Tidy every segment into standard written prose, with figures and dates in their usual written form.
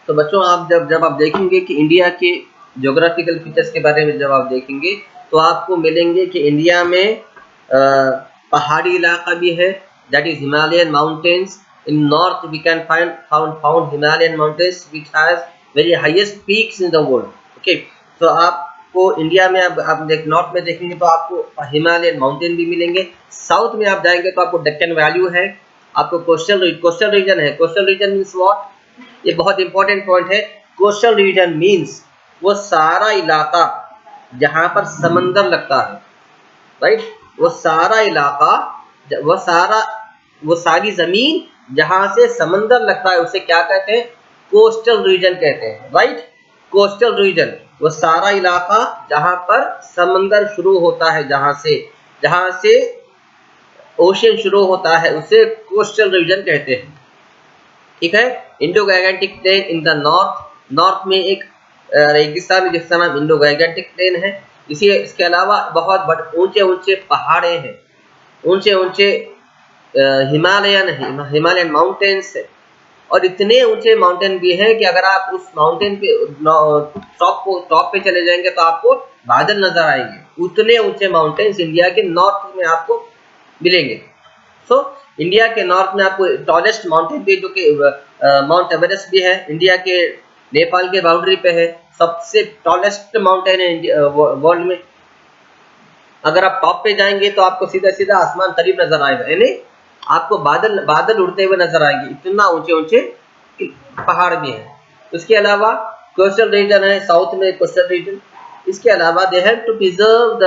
तो बच्चों आप जब आप देखेंगे कि इंडिया के ज्योग्राफिकल फीचर्स के बारे में जब आप देखेंगे तो आपको मिलेंगे कि इंडिया में पहाड़ी इलाका भी है, that is Himalayan mountains. In north we can found Himalayan mountains which has very highest peaks in the world. Okay, तो आपको इंडिया में आप नॉर्थ में देखेंगे तो आपको हिमालयन माउंटेन भी मिलेंगे. साउथ में आप जाएंगे तो आपको डेक्कन वैली है, आपको कोस्टल रीजन है. Coastal region means what? ये बहुत इंपॉर्टेंट पॉइंट है. कोस्टल रीजन मीन्स वो सारा इलाका जहां पर समंदर लगता है, राइट? वो सारा इलाका, वो सारी जमीन जहां से समंदर लगता है उसे क्या कहते हैं? कोस्टल रीजन कहते हैं, राइट? कोस्टल रीजन वो सारा इलाका जहां पर समंदर शुरू होता है, जहां से ओशियन शुरू होता है, उसे कोस्टल रीजन कहते हैं. ठीक है. Indo Gangetic plain in the north में एक रेगिस्तान है जिसका नाम इंडो गैंजेटिक प्लेन है. इसके अलावा बहुत ऊंचे पहाड़े हैं, ऊंचे हिमालयन माउंटेन्स है. और इतने ऊंचे माउंटेन भी हैं कि अगर आप उस माउंटेन पे टॉप पे चले जाएंगे तो आपको बादल नजर आएंगे. उतने ऊंचे माउंटेन्स इंडिया के नॉर्थ में आपको मिलेंगे. सो इंडिया के नॉर्थ में आपको टॉलेस्ट माउंटेन भी जो कि माउंट एवरेस्ट भी है, इंडिया के नेपाल के बाउंड्री पे है, सबसे टॉलेस्ट माउंटेन है वर्ल्ड में. अगर आप टॉप पे जाएंगे तो आपको सीधा आसमान करीब नजर आएगा, यानी आपको बादल उड़ते हुए नजर आएंगे, इतना ऊंचे पहाड़ भी हैं. उसके अलावा कोस्टल रीजन है, साउथ में कोस्टल रीजन. इसके अलावा they have to preserve the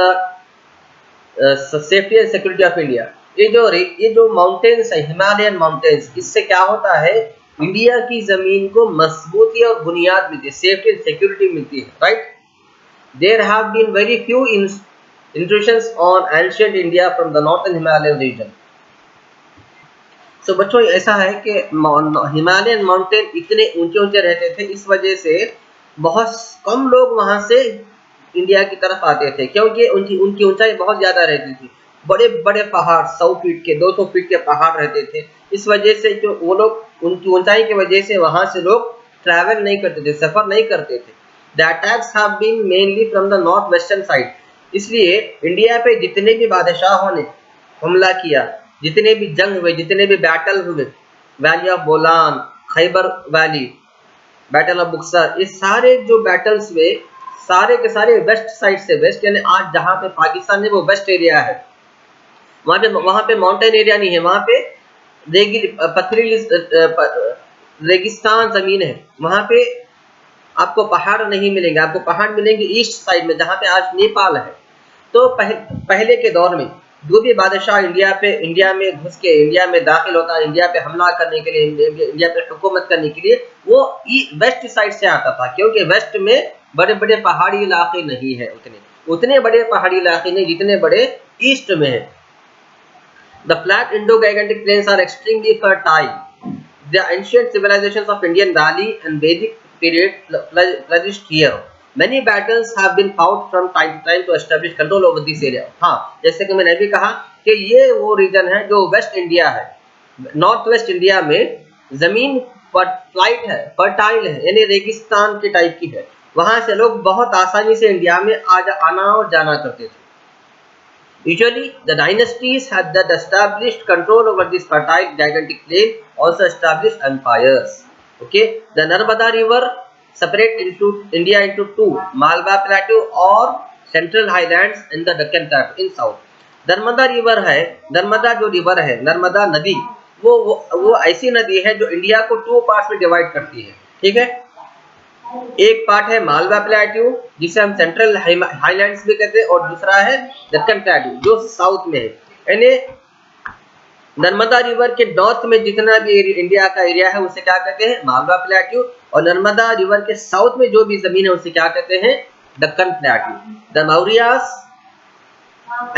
safety and security of India. ये जो माउंटेन्स है, हिमालयन माउंटेन्स, इससे क्या होता है? इंडिया की जमीन को मजबूती और बुनियाद मिलती है, सेफ्टी एंड सिक्योरिटी मिलती है, right? There have been very few intrusions on ancient India from the northern Himalayan region. So बच्चों ऐसा है कि हिमालयन माउंटेन इतने ऊंचे रहते थे, इस वजह से बहुत कम लोग वहां से इंडिया की तरफ आते थे, क्योंकि उनकी ऊंचाई बहुत ज्यादा रहती थी. बड़े पहाड़ 100 फीट के 200 फीट के पहाड़ रहते थे. इस वजह से जो वो लोग उनकी ऊंचाई की वजह से वहां से लोग ट्रैवल नहीं करते थे, सफर नहीं करते थे. The attacks have been mainly from the north western side. इसलिए इंडिया पे जितने भी बादशाहों ने हमला किया, जितने भी जंग हुए, जितने भी बैटल हुए, valley of Bolan, Khyber valley, battle of Buxar, ये सारे जो बैटल्स हुए सारे के सारे वेस्ट साइड से, वेस्ट यानी आज जहाँ पे पाकिस्तान है वो वेस्ट एरिया है. वहाँ पे माउंटेन एरिया नहीं है, वहाँ पे पथरीली रेगिस्तान जमीन है. वहाँ पे आपको पहाड़ नहीं मिलेंगे, आपको पहाड़ मिलेंगे ईस्ट साइड में जहाँ पे आज नेपाल है. तो पहले के दौर में जो भी बादशाह इंडिया में घुस के इंडिया में दाखिल होता है, इंडिया पे हमला करने के लिए, इंडिया पे हुकूमत करने के लिए, वो वेस्ट साइड से आता था, क्योंकि वेस्ट में बड़े पहाड़ी इलाके नहीं है, उतने बड़े पहाड़ी इलाके नहीं जितने बड़े ईस्ट में है. The flat Indo-Gangetic plains are extremely fertile. The ancient civilizations of Indian Valley and Vedic period flourished here. Many battles have been fought from time to time to establish control over this area. हाँ, जैसे कि मैंने अभी कहा कि ये वो reason है जो वेस्ट इंडिया है. नॉर्थ वेस्ट इंडिया में जमीन फर्टाइल है, यानी रेगिस्तान के टाइप की है. वहां से लोग बहुत आसानी से इंडिया में आना और जाना करते थे. Usually, the dynasties had that established control over this fertile gigantic plain, also established empires. Okay, the Narmada River separates India into two: Malwa Plateau or Central Highlands and the Deccan Plateau in south. Narmada river है, नर्मदा नदी, वो ऐसी नदी है जो India को 2 parts में divide करती है. ठीक है, एक पार्ट है मालवा प्लेट्यू जिसे हम सेंट्रल हाईलैंड्स भी कहते हैं, और दूसरा है दक्कन प्लेट्यू जो साउथ में है. यानी नर्मदा रिवर के नॉर्थ में जितना भी इंडिया का एरिया है उसे क्या कहते हैं? मालवा प्लेट्यू. और नर्मदा रिवर के साउथ में जो भी जमीन है उसे क्या कहते हैं? Deccan plateau. The Mauryas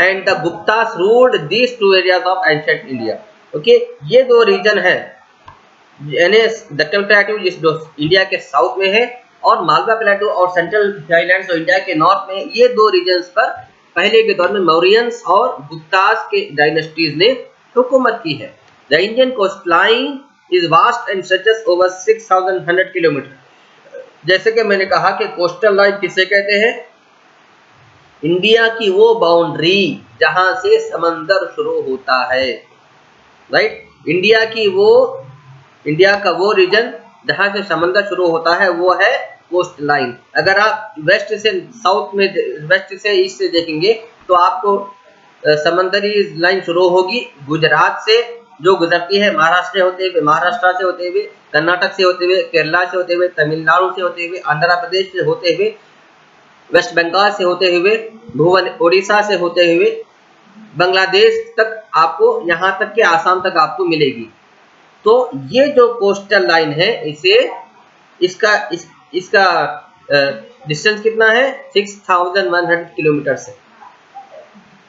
and the Guptas ruled these 2 areas of ancient India. Okay, ये 2 रीजन है, यानी दक्कन प्लेट्यू जो इंडिया के साउथ में है, और मालवा प्लेटू और सेंट्रल हाईलैंड्स और इंडिया के नॉर्थ में, ये 2 रीजन्स पर पहले के दौर में मौर्यंस और गुप्तास के डायनेस्टीज ने हुकूमत की है. The Indian coast line is vast and stretches over 6100 kilometre. जैसे कि मैंने कहा कि कोस्टल लाइन किसे कहते हैं? इंडिया की वो बाउंड्री जहां से समंदर शुरू होता है, राइट। इंडिया का वो रीजन जहां से समंदर शुरू होता है वो है कोस्ट लाइन। अगर आप वेस्ट से ईस्ट से देखेंगे तो आपको समंदरी लाइन शुरू होगी गुजरात से, जो गुजरती है महाराष्ट्र से होते हुए, कर्नाटक से होते हुए, केरला से होते हुए, तमिलनाडु से होते हुए, आंध्र प्रदेश से होते हुए, वेस्ट बंगाल से होते हुए, उड़ीसा से होते हुए, बांग्लादेश तक आपको, यहाँ तक कि आसाम तक आपको मिलेगी। तो ये जो कोस्टल लाइन है इसका डिस्टेंस कितना है? 6100 किलोमीटर से।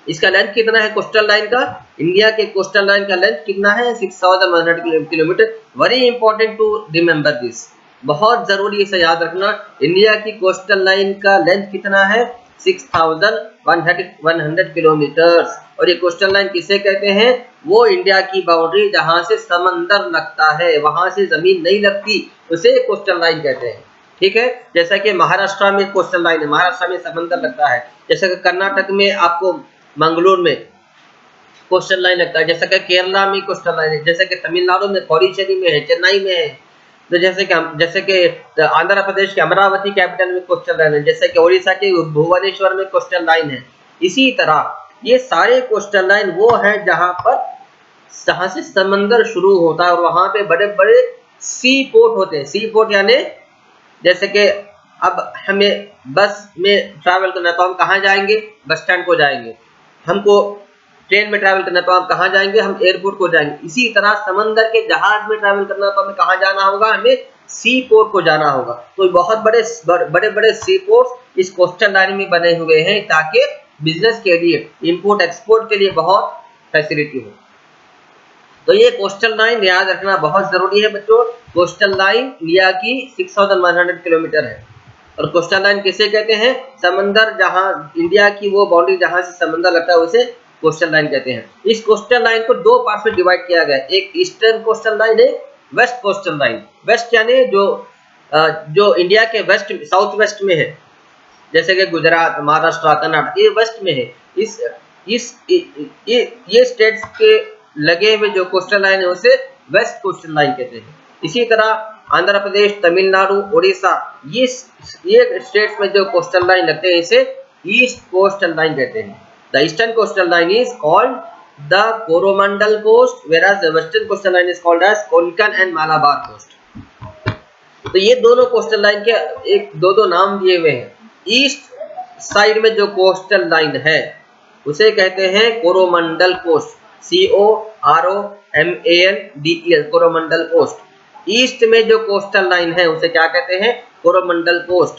इसका लेंथ कितना है कोस्टल लाइन का? इंडिया के कोस्टल लाइन का लेंथ कितना है? 6100 kilometre. Very important to remember this, बहुत जरूरी इसे याद रखना। इंडिया की कोस्टल लाइन का लेंथ कितना है? 6100 किलोमीटर। और ये कोस्टल लाइन किसे कहते हैं? वो इंडिया की बाउंड्री जहां से समंदर लगता है, वहां से जमीन नहीं लगती, उसे कोस्टल लाइन कहते हैं। ठीक है, जैसा कि महाराष्ट्र में कोस्टल लाइन है, महाराष्ट्र में समंदर लगता है। जैसे कि कर्नाटक में आपको मंगलूर में कोस्टल लाइन लगता है, जैसे कि केरला में कोस्टल लाइन है, जैसे कि तमिलनाडु में पौडीचेरी में है, चेन्नई में है, तो जैसे कि आंध्र प्रदेश के अमरावती कैपिटल में कोस्टल लाइन है, जैसे कि ओडिशा के भुवनेश्वर में कोस्टल लाइन है। इसी तरह ये सारे कोस्टल लाइन वो है जहां से समंदर शुरू होता है और वहां पे बड़े बड़े सी पोर्ट होते हैं। सी पोर्ट यानी जैसे कि अब हमें बस में ट्रैवल करना तो हम कहाँ जाएंगे? बस स्टैंड को जाएंगे। हमको ट्रेन में ट्रैवल करना तो हम कहाँ जाएंगे? हम एयरपोर्ट को जाएंगे। इसी तरह समंदर के जहाज में ट्रैवल करना तो हमें कहाँ जाना होगा? हमें सी पोर्ट को जाना होगा। तो बहुत बड़े सी पोर्ट इस कोस्टल लाइन में बने हुए हैं ताकि बिजनेस के लिए, इंपोर्ट एक्सपोर्ट के लिए बहुत फैसिलिटी हो। तो ये कोस्टल लाइन याद रखना बहुत जरूरी है बच्चों। कोस्टल लाइन इंडिया की 6100 किलोमीटर है। और कोस्टल लाइन किसे कहते हैं? समंदर जहां, इंडिया की वो बाउंड्री जहां से समंदर लगता है उसे कोस्टल लाइन कहते हैं। इस कोस्टल लाइन को दो पार्ट में डिवाइड किया गया है, एक ईस्टर्न कोस्टल लाइन है, वेस्ट कोस्टल लाइन। वेस्ट यानी जो इंडिया के वेस्ट, साउथ वेस्ट में है, जैसे कि गुजरात, महाराष्ट्र, कर्नाटक, ये वेस्ट में है। ये स्टेट्स के लगे हुए जो कोस्टल लाइन है उसे वेस्ट कोस्टल लाइन कहते हैं। इसी तरह आंध्र प्रदेश, तमिलनाडु, उड़ीसा, ये स्टेट्स में जो कोस्टल लाइन लगते हैं इसे ईस्ट कोस्टल लाइन कहते हैं। The eastern coastal line is called the Coromandel coast, whereas the western coastal line is called as Konkan and Malabar coast। तो ये दोनों कोस्टल लाइन के एक दो नाम दिए हुए हैं। ईस्ट साइड में जो कोस्टल लाइन है उसे कहते हैं Coromandel coast, COROMANDEL, Coromandel coast. East में जो कोस्टल लाइन है उसे क्या कहते हैं? Coromandel coast.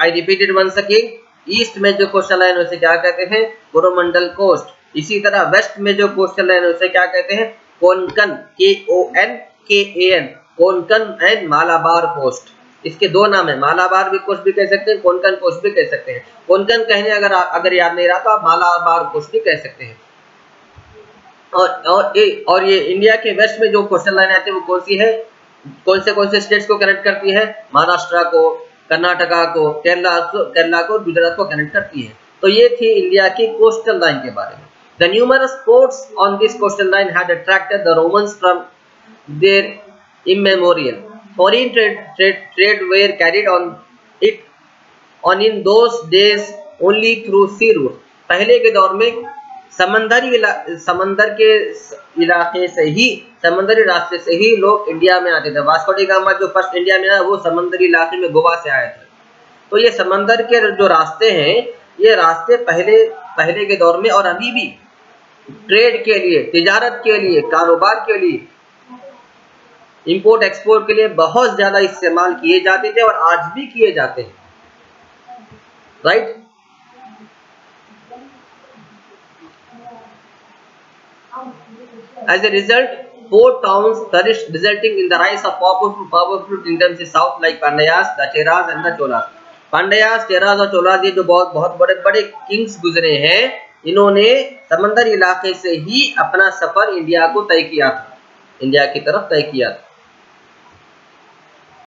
I repeated once again, east में जो कोस्टल लाइन है उसे क्या कहते हैं? कोरोमंडल कोस्ट। इसी तरह वेस्ट में जो कोस्टल लाइन है उसे क्या कहते हैं? Konkan, KONKAN, Konkan and Malabar coast. इसके दो नाम है, मालाबार भी कोस्ट भी कह सकते हैं, कोंकण कोस्ट भी कह सकते हैं। कोंकण कहने अगर याद नहीं रहा तो आप मालाबार कोस्ट भी कह सकते हैं। और ये इंडिया के वेस्ट में जो कोस्टल लाइन आती है वो कौन सी है? कौन से स्टेट्स को कनेक्ट करती है? महाराष्ट्र को, कर्नाटका को, केरला को, गुजरात को कनेक्ट करती है। तो ये थी इंडिया की कोस्टल लाइन के बारे में। The numerous ports on this coastal line had attracted the Romans from their immemorial. Foreign trade were carried on in those days only through sea route. पहले के दौर में समंदर के इलाके से ही, समंदरी रास्ते से ही लोग इंडिया में आते थे। वास्को डी गामा जो फर्स्ट इंडिया में आया वो समंदरी इलाके में गोवा से आए थे। तो ये समंदर के जो रास्ते हैं, ये रास्ते पहले के दौर में और अभी भी ट्रेड के लिए, तिजारत के लिए, कारोबार के लिए, इंपोर्ट एक्सपोर्ट के लिए बहुत ज्यादा इस्तेमाल किए जाते थे और आज भी किए जाते हैं, right. As a result, port towns flourished, resulting in the rise of powerful kingdoms in south like Pandayas, the Cheras and the Cholas. Pandyas, Cheras और चोलास ये जो बहुत बड़े किंग्स गुजरे हैं, इन्होंने समंदर इलाके से ही अपना सफर इंडिया को तय किया था, इंडिया की तरफ तय किया था।